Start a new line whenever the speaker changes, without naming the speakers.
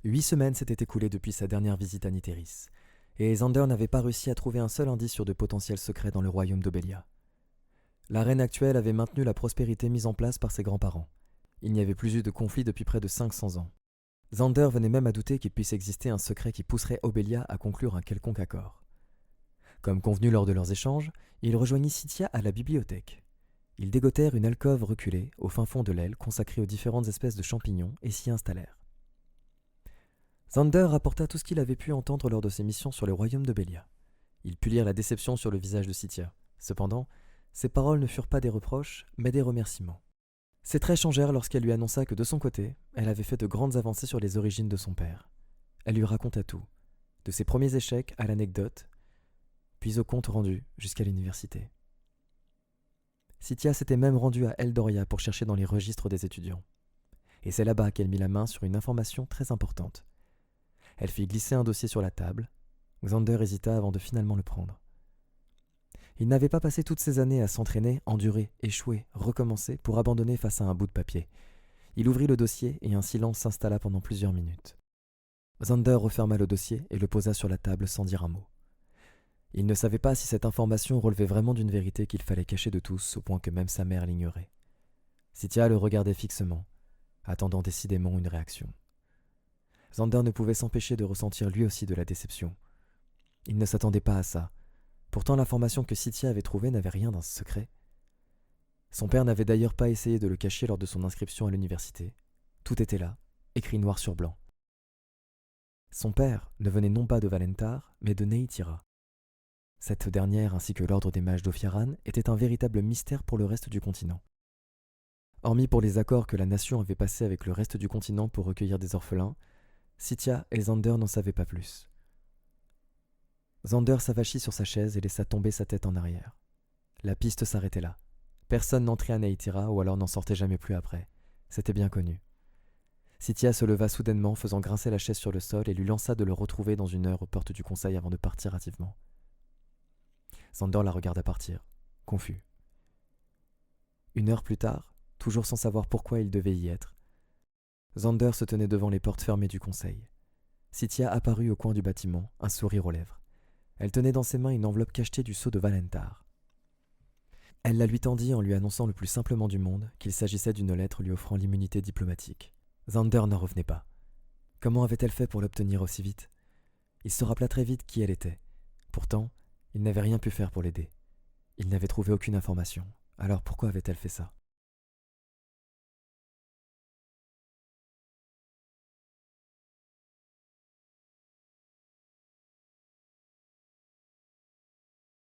8 semaines s'étaient écoulées depuis sa dernière visite à Niteris, et Xander n'avait pas réussi à trouver un seul indice sur de potentiels secrets dans le royaume d'Obelia. La reine actuelle avait maintenu la prospérité mise en place par ses grands-parents. Il n'y avait plus eu de conflit depuis près de 500 ans. Xander venait même à douter qu'il puisse exister un secret qui pousserait Obelia à conclure un quelconque accord. Comme convenu lors de leurs échanges, il rejoignit Sithia à la bibliothèque. Ils dégotèrent une alcôve reculée au fin fond de l'aile consacrée aux différentes espèces de champignons et s'y installèrent. Xander rapporta tout ce qu'il avait pu entendre lors de ses missions sur le royaume de Bélia. Il put lire la déception sur le visage de Sithia. Cependant, ses paroles ne furent pas des reproches, mais des remerciements. Ses traits changèrent lorsqu'elle lui annonça que de son côté, elle avait fait de grandes avancées sur les origines de son père. Elle lui raconta tout, de ses premiers échecs à l'anecdote, puis au compte rendu jusqu'à l'université. Sithia s'était même rendue à Eldoria pour chercher dans les registres des étudiants. Et c'est là-bas qu'elle mit la main sur une information très importante. Elle fit glisser un dossier sur la table. Xander hésita avant de finalement le prendre. Il n'avait pas passé toutes ces années à s'entraîner, endurer, échouer, recommencer pour abandonner face à un bout de papier. Il ouvrit le dossier et un silence s'installa pendant plusieurs minutes. Xander referma le dossier et le posa sur la table sans dire un mot. Il ne savait pas si cette information relevait vraiment d'une vérité qu'il fallait cacher de tous au point que même sa mère l'ignorait. Sithia le regardait fixement, attendant décidément une réaction. Xander ne pouvait s'empêcher de ressentir lui aussi de la déception. Il ne s'attendait pas à ça. Pourtant l'information que Sithia avait trouvée n'avait rien d'un secret. Son père n'avait d'ailleurs pas essayé de le cacher lors de son inscription à l'université. Tout était là, écrit noir sur blanc. Son père ne venait non pas de Valentar, mais de Neytira. Cette dernière, ainsi que l'ordre des mages d'Ophiaran, était un véritable mystère pour le reste du continent. Hormis pour les accords que la nation avait passés avec le reste du continent pour recueillir des orphelins, Sithia et Xander n'en savaient pas plus. Xander s'avachit sur sa chaise et laissa tomber sa tête en arrière. La piste s'arrêtait là. Personne n'entrait à Neytira ou alors n'en sortait jamais plus après. C'était bien connu. Sithia se leva soudainement, faisant grincer la chaise sur le sol et lui lança de le retrouver dans une heure aux portes du conseil avant de partir hâtivement. Xander la regarda partir, confus. Une heure plus tard, toujours sans savoir pourquoi il devait y être, Xander se tenait devant les portes fermées du conseil. Sithia apparut au coin du bâtiment, un sourire aux lèvres. Elle tenait dans ses mains une enveloppe cachetée du sceau de Valentar. Elle la lui tendit en lui annonçant le plus simplement du monde qu'il s'agissait d'une lettre lui offrant l'immunité diplomatique. Xander n'en revenait pas. Comment avait-elle fait pour l'obtenir aussi vite? Il se rappela très vite qui elle était. Pourtant, il n'avait rien pu faire pour l'aider. Il n'avait trouvé aucune information. Alors pourquoi avait-elle fait ça?